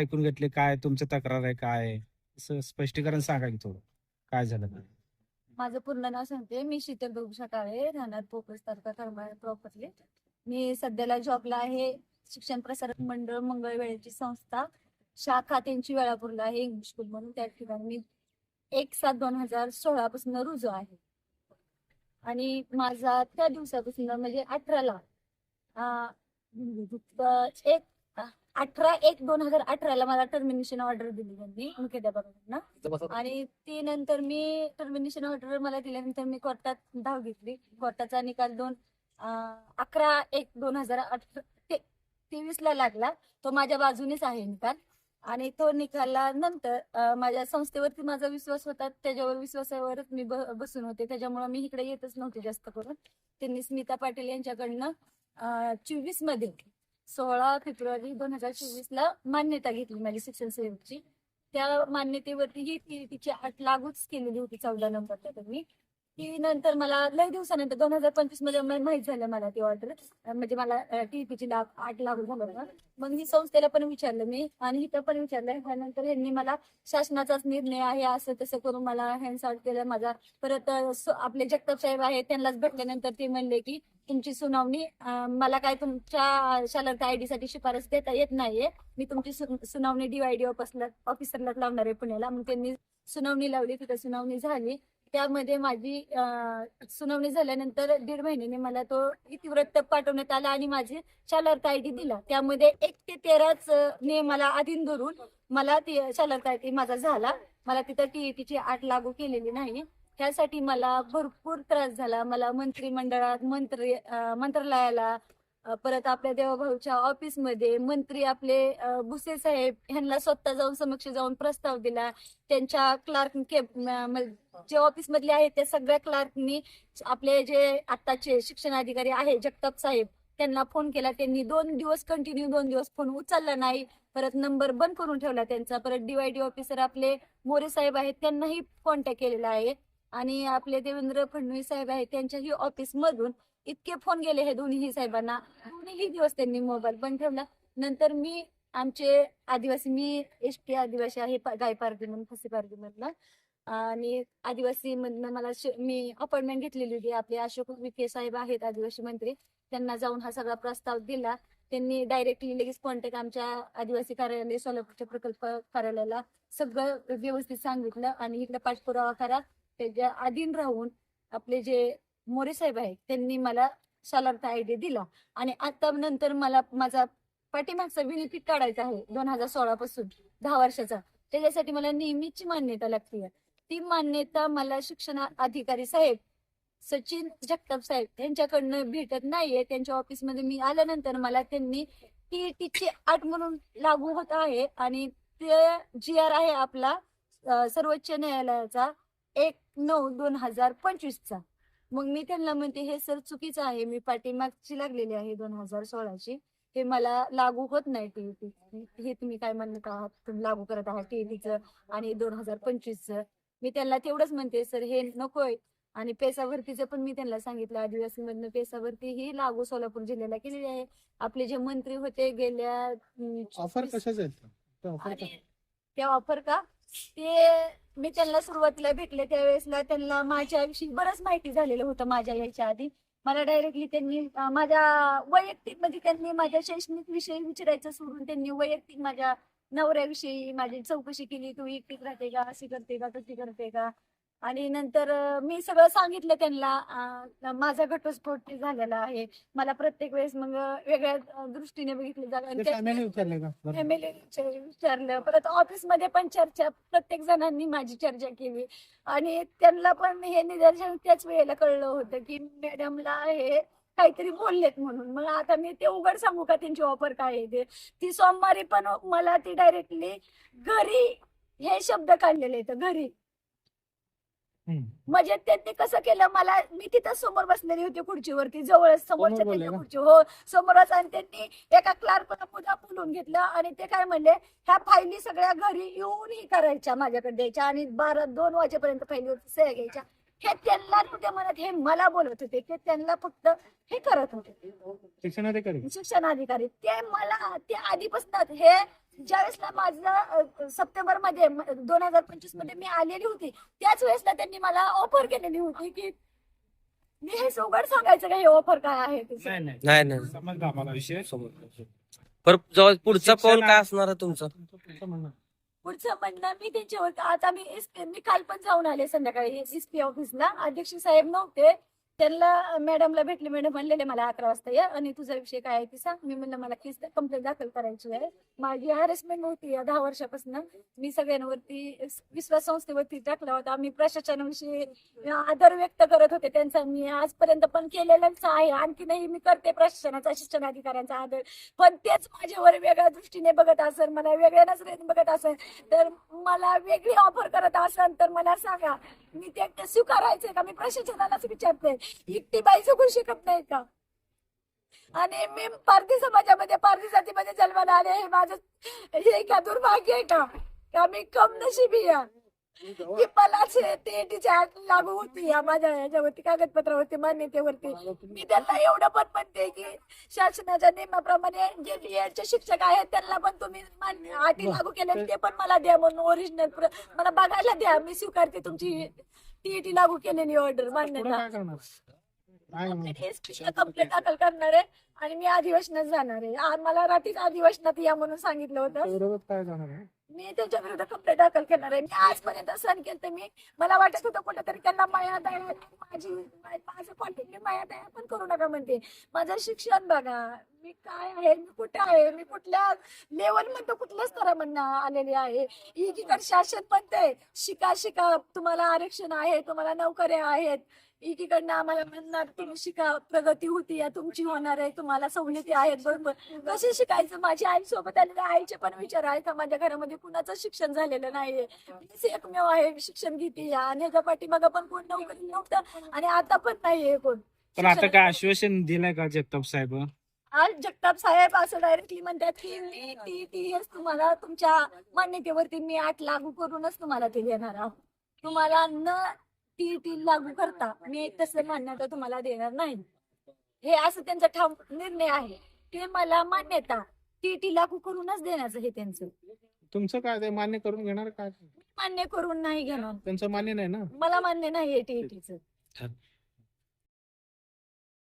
ऐकून घेतले, काय तुमचं तक्रार आहे, काय आहे? असं स्पष्टीकरण सांगा की थोडं काय झालं ते? माझं पूर्ण नाव सांगते. मी शीतल बघू शकाळे, राहणार पोपस तालुका करमाळा प्रॉपरली. मी सध्याला जॉबला आहे. शिक्षण प्रसारक मंडळ मंगळवेळेची संस्था शाखा त्यांची वेळापूरला आहे, इंग्लिश स्कूल म्हणून. त्या ठिकाणी मी 1/7/2016 पासून रुजू आहे. आणि माझा त्या दिवसापासून म्हणजे 18ला एक 18/1/2018 मला टर्मिनेशन ऑर्डर दिली त्यांनी मुख्याध्यापकांना. आणि ती नंतर मी टर्मिनेशन ऑर्डर मला दिल्यानंतर मी कोर्टात धाव घेतली. कोर्टाचा निकाल 11/1/2023 ला लागला. तो माझ्या बाजूनेच आहे निकाल. आणि तो निकालानंतर माझ्या संस्थेवरती माझा विश्वास होता, त्याच्यावर विश्वासावरच मी बसून होते. त्याच्यामुळे मी इकडे येतच नव्हते जास्त करून. त्यांनी स्मिता पाटील यांच्याकडनं 24 मध्ये 16 फेब्रुवारी 2024 ला मान्यता घेतली माझी शिक्षण सेवेची. त्या मान्यतेवरती ही तिची अट लागूच केलेली होती 14 नंबरला. त्यांनी ती नंतर मला लय दिवसानंतर 2025 मध्ये माहित झालं मला ती ऑर्डर, म्हणजे मला टीईपीची अट लागू झालं. मग ही संस्थेला पण विचारलं मी आणि इथं पण विचारलं. त्यानंतर यांनी मला शासनाचाच निर्णय आहे असं तसं करून मला हँड्स आउट केलं माझा. परत आपले जगताप साहेब आहेत, त्यांनाच भेटल्यानंतर ते म्हणले की तुमची सुनावणी, मला काय तुमच्या शालर आयडी साठी शिफारस देता येत नाहीये. मी तुमची सुनावणी DYD ऑफिसरलाच लावणार आहे पुण्याला. मग त्यांनी सुनावणी लावली. तिथे सुनावणी झाली. त्यामध्ये माझी सुनावणी झाल्यानंतर 1.5 महिन्याने मला तो इतिवृत्त पाठवण्यात आला आणि माझी शालर आयडी दिला. त्यामध्ये 1 ते 13च नियमाला अधीन धरून मला ती शालर आयडी माझा झाला. मला तिथं टीईटीची अट लागू केलेली नाही. त्यासाठी मला भरपूर त्रास झाला. मला मंत्रिमंडळात, मंत्रालयाला, परत आपल्या देवाभाऊच्या ऑफिसमध्ये मंत्री आपले भुसे साहेब ह्यांना स्वतः जाऊन समक्ष जाऊन प्रस्ताव दिला. त्यांच्या क्लार्क जे ऑफिस मधले आहेत त्या सगळ्या क्लार्कनी आपले जे आताचे शिक्षण अधिकारी आहे जगताप साहेब त्यांना फोन केला. त्यांनी 2 दिवस कंटिन्यू 2 दिवस फोन उचलला नाही. परत नंबर बंद करून ठेवला त्यांचा. परत DYD ऑफिसर आपले मोरे साहेब आहेत त्यांनाही कॉन्टॅक्ट केलेला आहे. आणि आपले देवेंद्र फडणवीस साहेब आहेत त्यांच्याही ऑफिस मधून इतके फोन गेले हे दोन्ही साहेबांना. दोन्ही दिवस त्यांनी मोबाईल बंद ठेवला. नंतर मी आमचे आदिवासी, मी ST आदिवासी आहे गायपारगी म्हणून फसेपारगी मधला. आणि आदिवासी मधनं मला मी अपॉइंटमेंट घेतलेली होती. आपले अशोक विखे साहेब आहेत आदिवासी मंत्री, त्यांना जाऊन हा सगळा प्रस्ताव दिला. त्यांनी डायरेक्टली लगेच कॉन्टॅक्ट आमच्या आदिवासी कार्यालय सोलापूरच्या प्रकल्प कार्यालयाला सगळं व्यवस्थित सांगितलं आणि इकडे पाठपुरावा करा. त्याच्या अधीन राहून आपले जे मोरे साहेब आहेत त्यांनी मला शालार्थ आयडी दिला. आणि आता नंतर मला माझा पाठीमागचा बेनिफिट काढायचा आहे 2016 पासून 10 वर्षाचा. त्याच्यासाठी मला नेहमीची मान्यता लागते. ती मान्यता मला शिक्षण अधिकारी साहेब सचिन जगताप साहेब यांच्याकडनं भेटत नाहीये. त्यांच्या ऑफिसमध्ये मी आल्यानंतर मला त्यांनी टीईटीची अट म्हणून लागू होत आहे. आणि ते GR आहे आपला सर्वोच्च न्यायालयाचा 1/9/2025 चा. मग मी त्यांना म्हणते हे सर चुकीचं आहे. मी पाठीमागची लागलेली आहे 2016ची. हे मला लागू होत नाही टीईटी. हे तुम्ही काय म्हणत आहात, तुम्ही लागू करत आहात टीईटीचं आणि 2025चं. मी त्यांना तेवढंच म्हणते सर हे नकोय. आणि पेसा भरतीचं पण मी त्यांना सांगितलं. आदिवासी मधनं पेसा भरती ही लागू सोलापूर जिल्ह्याला केलेली आहे. आपले जे मंत्री होते गेल्या ऑफर कशाच आहेत? त्या ऑफर का ते मी त्यांना सुरुवातीला भेटले त्यावेळेसला त्यांना माझ्याविषयी बरंच माहिती झालेलं होतं माझ्या याच्या आधी. मला डायरेक्टली त्यांनी माझ्या वैयक्तिक म्हणजे त्यांनी माझ्या शैक्षणिक विषयी विचारायचं सोडून त्यांनी वैयक्तिक माझ्या नवऱ्याविषयी माझी चौकशी केली. तू एकटीच राहते का, अशी करते का, तशी करते का. आणि नंतर मी सगळं सांगितलं त्यांना. माझा घटस्फोट झालेला आहे. मला प्रत्येक वेळेस मग वेगळ्या दृष्टीने बघितलं जातं. फॅमिली विचारलं. परत ऑफिसमध्ये पण चर्चा, प्रत्येक जणांनी माझी चर्चा केली. आणि त्यांना पण हे निदर्शन त्याच वेळेला कळलं होतं की मॅडमला हे काहीतरी बोललेत म्हणून. मग आता मी ते उघड सांगू का त्यांची ऑफर काय आहे ते. ती सोमवारी पण मला ती डायरेक्टली घरी हे शब्द काढलेले आहेत घरी. म्हणजे त्यांनी कसं केलं, मला मी तिथं समोर बसलेली होती खुर्चीवरती जवळच समोरच्या त्यांच्या खुर्ची, हो समोरच. आणि त्यांनी एका क्लार्कला मुद्दा बोलून घेतलं आणि ते काय म्हणले ह्या फायली सगळ्या घरी येऊन ही करायच्या माझ्याकडे द्यायच्या आणि 2 वाजेपर्यंत फायलीवरती सह्या घ्यायच्या. हे त्यांना नव्हते म्हणत, हे मला बोलत होते, ते त्यांना फक्त हे करत होते शिक्षणाधिकारी शिक्षणाधिकारी. ते मला ते आधीपासून हे ज्यावेळेसला माझं सप्टेंबर मध्ये 2025 मध्ये मी आलेली होती, त्याच वेळेसला त्यांनी मला ऑफर केलेली होती की मी हे सगळं सांगायचं का हे ऑफर काय आहे ते. नाही नाही नाही नाही समजला आम्हाला विषय पर जेव्हा पुढचा पाऊल शिक्षण- काय असणार आहे तुमचं? पुढचं म्हणणं मी त्यांच्यावर आता मी काल पण जाऊन आले संध्याकाळी एसपी ऑफिसला. अध्यक्ष साहेब नव्हते, त्यांना मॅडमला भेटले. मॅडम म्हणलेले मला 11 वाजता या आणि तुझा विषय काय आहे ते सांग. मी म्हणलं मला केस कंप्लेंट दाखल करायची आहे, माझी हॅरेसमेंट होती 10 वर्षापासून. मी सगळ्यांवरती विश्वास संस्थेवरती टाकला होता. मी प्रशासनाविषयी आदर व्यक्त करत होते त्यांचा, मी आजपर्यंत पण केलेलाच आहे, आणखीनही मी करते प्रशासनाचा शिक्षणाधिकाऱ्यांचा आदर. पण तेच माझ्यावर वेगळ्या दृष्टीने बघत असेल, मला वेगळ्या नजरेने बघत असेल, तर मला वेगळी ऑफर करत असेल तर मला सांगा, मी ते स्वीकारायचे का? मी प्रशासनालाच विचारते, एकटी बाई जगू शकत नाही का? आणि मी पारधी समाजामध्ये पारधी जातीमध्ये जन्माला आले, हे माझं हे का दुर्भाग्य आहे का? का मी कम नशिबी आहे की मलाच टीईटीची अट लागू होती या माझ्या ह्याच्यावरती कागदपत्रावरती मान्यतेवरती. मी त्यांना एवढं पण म्हणते की शासनाच्या नियमाप्रमाणे जे बीएडचे शिक्षक आहेत त्यांना पण तुम्ही अटी लागू केले ते पण मला द्या, म्हणून ओरिजिनल मला बघायला द्या. मी स्वीकारते तुमची टीईटी लागू केलेली ऑर्डर मान्यता. कंप्लेंट दाखल करणार आहे आणि मी अधिवेशनात जाणार आहे. आज मला रात्रीच अधिवेशनात या म्हणून सांगितलं होतं. काय जाणार आहे? मी त्यांच्या विरुद्ध कंप्लेंट दाखल करणार आहे. मी आजपर्यंत सहन केलं. मला वाटत होतं कुठेतरी त्यांना माया दया माझं कॉन्टॅक्ट माया दया पण करू नका म्हणते. माझं शिक्षण बघा, मी काय आहे, मी कुठे आहे, मी कुठल्या लेवल मध्ये कुठल्या स्तरामधनं आलेले आहे. एकीकडे शासन म्हणते शिका शिका, तुम्हाला आरक्षण आहे, तुम्हाला नोकऱ्या आहेत. एकीकडनं आम्हाला म्हणणार तुम्ही शिका, प्रगती होती या तुमची होणार आहे, तुम्हाला सवलती आहेत. बरोबर कसे शिकायचं? माझी आई सोबत आलेल्या आईचे पण विचार आहेत. माझ्या घरामध्ये कुणाचं शिक्षण झालेलं नाहीये, मीच एकमेव आहे शिक्षण घेते आणि ह्याच्या पाठीमागं पण कोण नोकरी नव्हतं आणि आता पण नाहीये कोण. पण आता काय आश्वासन दिलंय का जगताप साहेब? आज जगताप साहेब असं डायरेक्टली म्हणतात की मी टीईटीएस तुम्हाला तुमच्या मान्यतेवरती मी 8 लागू करूनच तुम्हाला ते देणार आहोत. तुम्हाला न टीईटी लागू करता मी तसं मान्यता तुम्हाला देणार नाही. हे असं त्यांचा ठाम निर्णय आहे. ते मला मान्यता टीईटी लागू करूनच देण्याचं हे त्यांचं. तुमचं काय ते मान्य करून घेणार काय? मान्य करून नाही घेणार, त्यांचं मान्य नाही ना. मला मान्य नाहीये टीईटीचं.